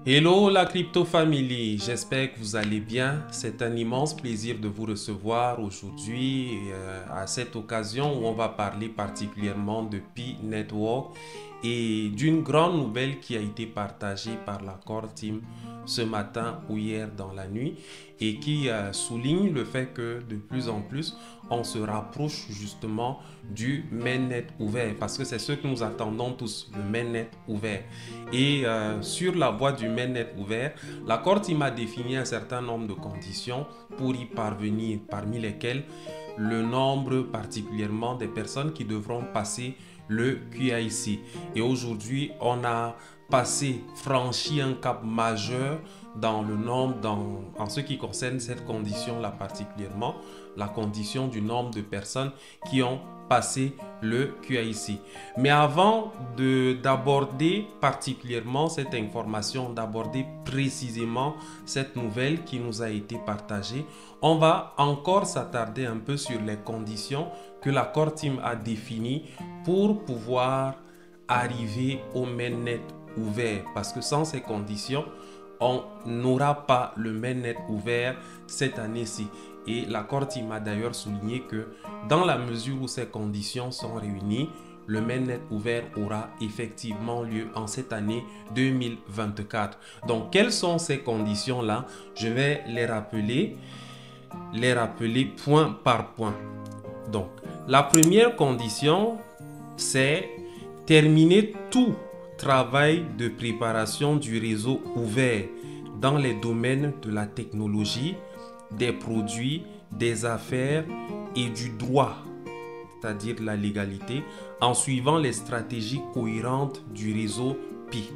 Hello la Crypto Family, j'espère que vous allez bien. C'est un immense plaisir de vous recevoir aujourd'hui à cette occasion où on va parler particulièrement de Pi Network et d'une grande nouvelle qui a été partagée par la Core Team ce matin ou hier dans la nuit et qui souligne le fait que de plus en plus on se rapproche justement du mainnet ouvert parce que c'est ce que nous attendons tous, le mainnet ouvert. Et sur la voie du mainnet ouvert, la Corte m'a défini un certain nombre de conditions pour y parvenir, parmi lesquelles le nombre particulièrement des personnes qui devront passer le QIC. Et aujourd'hui, on a franchi un cap majeur dans le nombre, en ce qui concerne cette condition-là particulièrement, la condition du nombre de personnes qui ont passé le QIC. Mais avant d'aborder particulièrement cette information, d'aborder précisément cette nouvelle qui nous a été partagée, on va encore s'attarder un peu sur les conditions que la Core Team a définies pour pouvoir arriver au mainnet ouvert. Parce que sans ces conditions, on n'aura pas le mainnet ouvert cette année-ci. Et la Core Team a d'ailleurs souligné que dans la mesure où ces conditions sont réunies, le mainnet ouvert aura effectivement lieu en cette année 2024. Donc, quelles sont ces conditions-là? Je vais les rappeler point par point. Donc, la première condition, c'est terminer tout travail de préparation du réseau ouvert dans les domaines de la technologie, des produits, des affaires et du droit, c'est-à-dire la légalité, en suivant les stratégies cohérentes du réseau PI.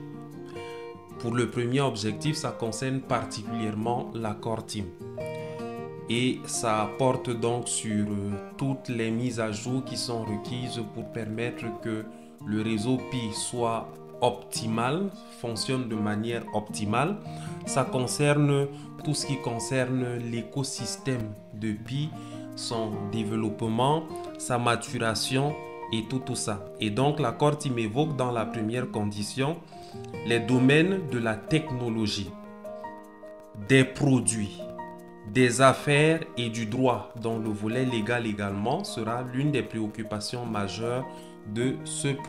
Pour le premier objectif, ça concerne particulièrement la Core Team. Et ça porte donc sur toutes les mises à jour qui sont requises pour permettre que le réseau Pi soit optimal, fonctionne de manière optimale. Ça concerne tout ce qui concerne l'écosystème de Pi, son développement, sa maturation et tout ça. Et donc la Core Team évoque dans la première condition les domaines de la technologie, des produits, des affaires et du droit, dont le volet légal également sera l'une des préoccupations majeures de cette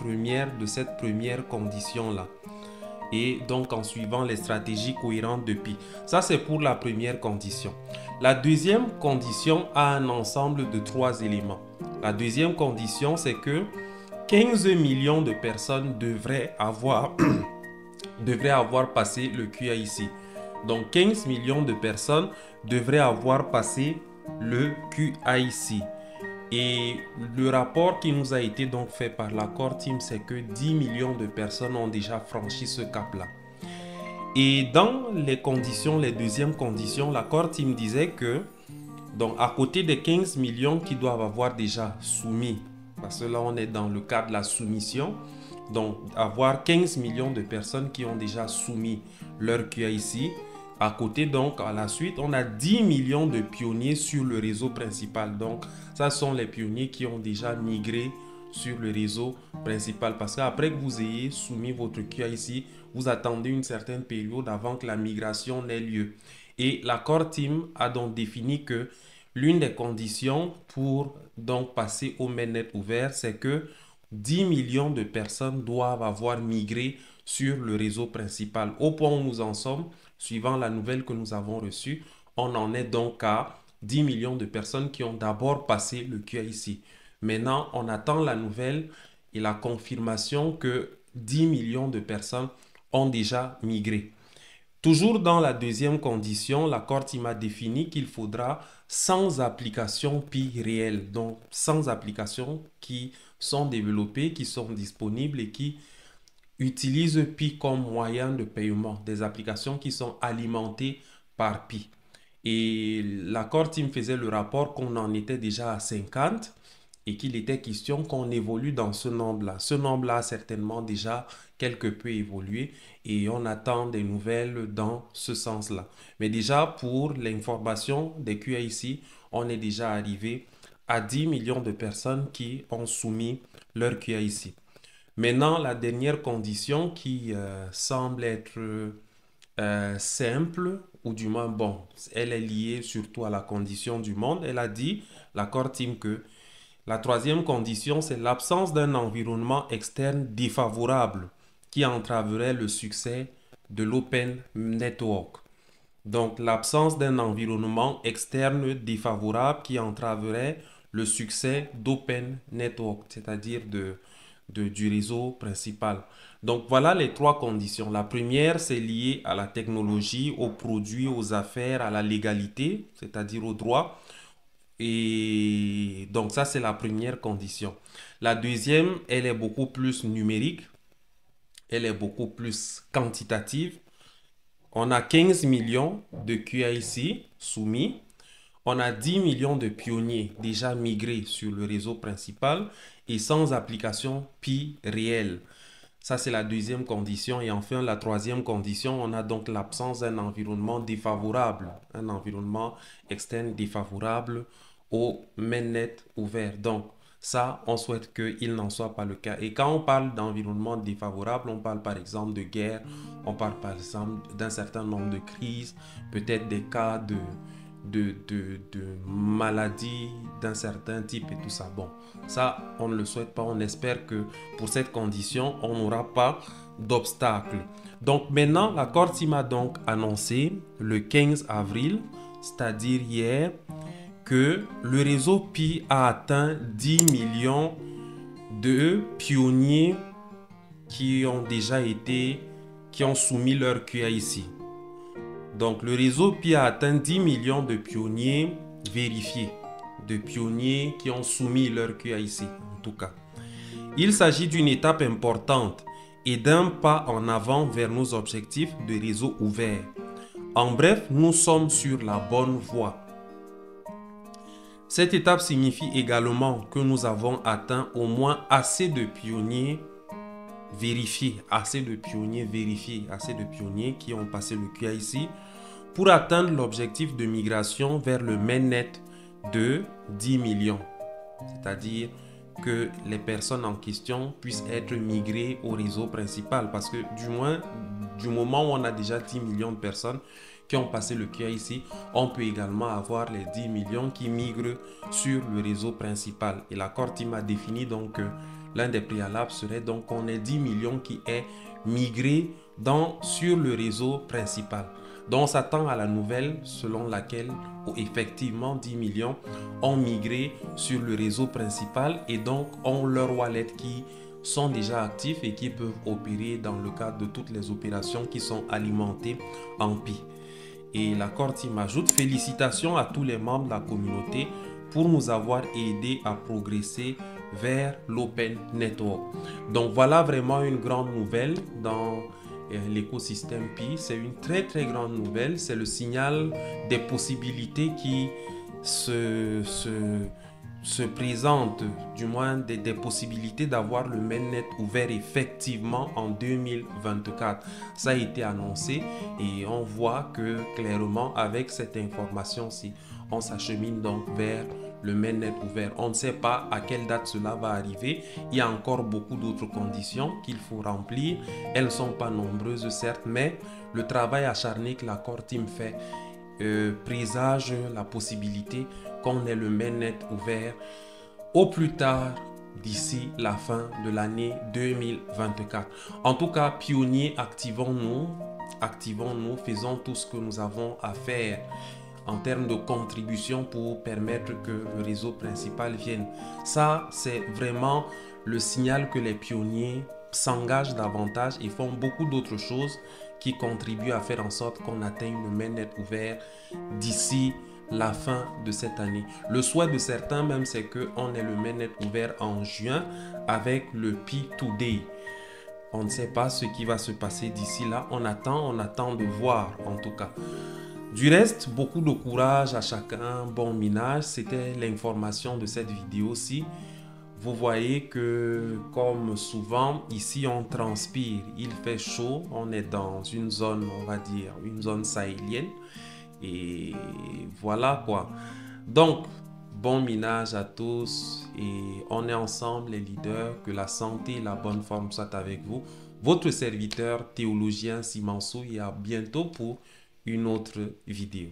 première condition-là. Et donc en suivant les stratégies cohérentes de Pi. Ça, c'est pour la première condition. La deuxième condition a un ensemble de 3 éléments. La deuxième condition, c'est que 15 millions de personnes devraient avoir passé le QIC. Donc 15 millions de personnes devraient avoir passé le QIC. Et le rapport qui nous a été donc fait par la Core Team, c'est que 10 millions de personnes ont déjà franchi ce cap-là. Et dans les conditions, les deuxièmes conditions, la Core Team disait que, donc à côté des 15 millions qui doivent avoir déjà soumis, parce que là on est dans le cadre de la soumission, donc avoir 15 millions de personnes qui ont déjà soumis leur QIC. À côté, donc, à la suite, on a 10 millions de pionniers sur le réseau principal. Donc, ça sont les pionniers qui ont déjà migré sur le réseau principal. Parce qu'après que vous ayez soumis votre QIC, vous attendez une certaine période avant que la migration n'ait lieu. Et la Core Team a donc défini que l'une des conditions pour donc passer au mainnet ouvert, c'est que 10 millions de personnes doivent avoir migré sur le réseau principal. Au point où nous en sommes, suivant la nouvelle que nous avons reçue, on en est donc à 10 millions de personnes qui ont d'abord passé le QIC. Maintenant, on attend la nouvelle et la confirmation que 10 millions de personnes ont déjà migré. Toujours dans la deuxième condition, la Corte m'a défini qu'il faudra 100 applications Pi réelles, donc 100 applications qui sont développées, qui sont disponibles et qui utilisent Pi comme moyen de paiement, des applications qui sont alimentées par Pi. Et la Core Team faisait le rapport qu'on en était déjà à 50 et qu'il était question qu'on évolue dans ce nombre-là. Ce nombre-là a certainement déjà quelque peu évolué et on attend des nouvelles dans ce sens-là. Mais déjà, pour l'information des QIC, on est déjà arrivé à 10 millions de personnes qui ont soumis leur QIC. Maintenant, la dernière condition qui semble être simple, ou du moins, bon, elle est liée surtout à la condition du monde. Elle a dit, l'accord team, que la troisième condition, c'est l'absence d'un environnement externe défavorable qui entraverait le succès de l'Open Network. Donc, l'absence d'un environnement externe défavorable qui entraverait le succès d'Open Network, c'est-à-dire du réseau principal. Donc, voilà les trois conditions. La première, c'est lié à la technologie, aux produits, aux affaires, à la légalité, c'est-à-dire au droit. Et donc, ça, c'est la première condition. La deuxième, elle est beaucoup plus numérique, elle est beaucoup plus quantitative. On a 15 millions de QIC soumis. On a 10 millions de pionniers déjà migrés sur le réseau principal et sans application Pi réelle. Ça, c'est la deuxième condition. Et enfin, la troisième condition, on a donc l'absence d'un environnement défavorable, un environnement externe défavorable au mainnet ouvert. Donc, ça, on souhaite qu'il n'en soit pas le cas. Et quand on parle d'environnement défavorable, on parle par exemple de guerre, on parle par exemple d'un certain nombre de crises, peut-être des cas de maladies d'un certain type et tout ça. Bon, ça, on ne le souhaite pas. On espère que pour cette condition, on n'aura pas d'obstacle. Donc maintenant, la Core Team a donc annoncé le 15 avril, c'est-à-dire hier, que le réseau Pi a atteint 10 millions de pionniers qui ont soumis leur QIC. Donc le réseau Pi a atteint 10 millions de pionniers vérifiés, de pionniers qui ont soumis leur QIC en tout cas. Il s'agit d'une étape importante et d'un pas en avant vers nos objectifs de réseau ouvert. En bref, nous sommes sur la bonne voie. Cette étape signifie également que nous avons atteint au moins assez de pionniers vérifiés, assez de pionniers qui ont passé le QIC pour atteindre l'objectif de migration vers le mainnet de 10 millions. C'est-à-dire que les personnes en question puissent être migrées au réseau principal parce que du moment où on a déjà 10 millions de personnes qui ont passé le QIC, on peut également avoir les 10 millions qui migrent sur le réseau principal. Et l'accord team a défini donc que l'un des préalables serait donc qu'on ait 10 millions qui aient migré sur le réseau principal. Donc on s'attend à la nouvelle selon laquelle effectivement 10 millions ont migré sur le réseau principal et donc ont leur wallet qui sont déjà actifs et qui peuvent opérer dans le cadre de toutes les opérations qui sont alimentées en Pi. Et l'accord team ajoute félicitations à tous les membres de la communauté pour nous avoir aidés à progresser vers l'Open Network. Donc voilà vraiment une grande nouvelle dans l'écosystème Pi. C'est une très grande nouvelle. C'est le signal des possibilités qui se présentent, du moins des possibilités d'avoir le mainnet ouvert effectivement en 2024. Ça a été annoncé et on voit que clairement avec cette information-ci, on s'achemine donc vers le mainnet ouvert. On ne sait pas à quelle date cela va arriver. Il y a encore beaucoup d'autres conditions qu'il faut remplir. Elles ne sont pas nombreuses certes, mais le travail acharné que la Core Team fait présage la possibilité qu'on ait le mainnet ouvert au plus tard d'ici la fin de l'année 2024. En tout cas, pionniers, activons-nous, faisons tout ce que nous avons à faire en termes de contribution pour permettre que le réseau principal vienne. Ça, c'est vraiment le signal que les pionniers s'engagent davantage et font beaucoup d'autres choses qui contribuent à faire en sorte qu'on atteigne le mainnet ouvert d'ici la fin de cette année. Le souhait de certains même, c'est qu'on ait le mainnet ouvert en juin avec le Pi Today. On ne sait pas ce qui va se passer d'ici là. On attend de voir en tout cas. Du reste, beaucoup de courage à chacun, bon minage. C'était l'information de cette vidéo-ci. Vous voyez que comme souvent, ici on transpire, il fait chaud, on est dans une zone, on va dire, une zone sahélienne. Et voilà quoi. Donc, bon minage à tous et on est ensemble les leaders. Que la santé et la bonne forme soient avec vous. Votre serviteur théologien Simansou et à bientôt pour une autre vidéo.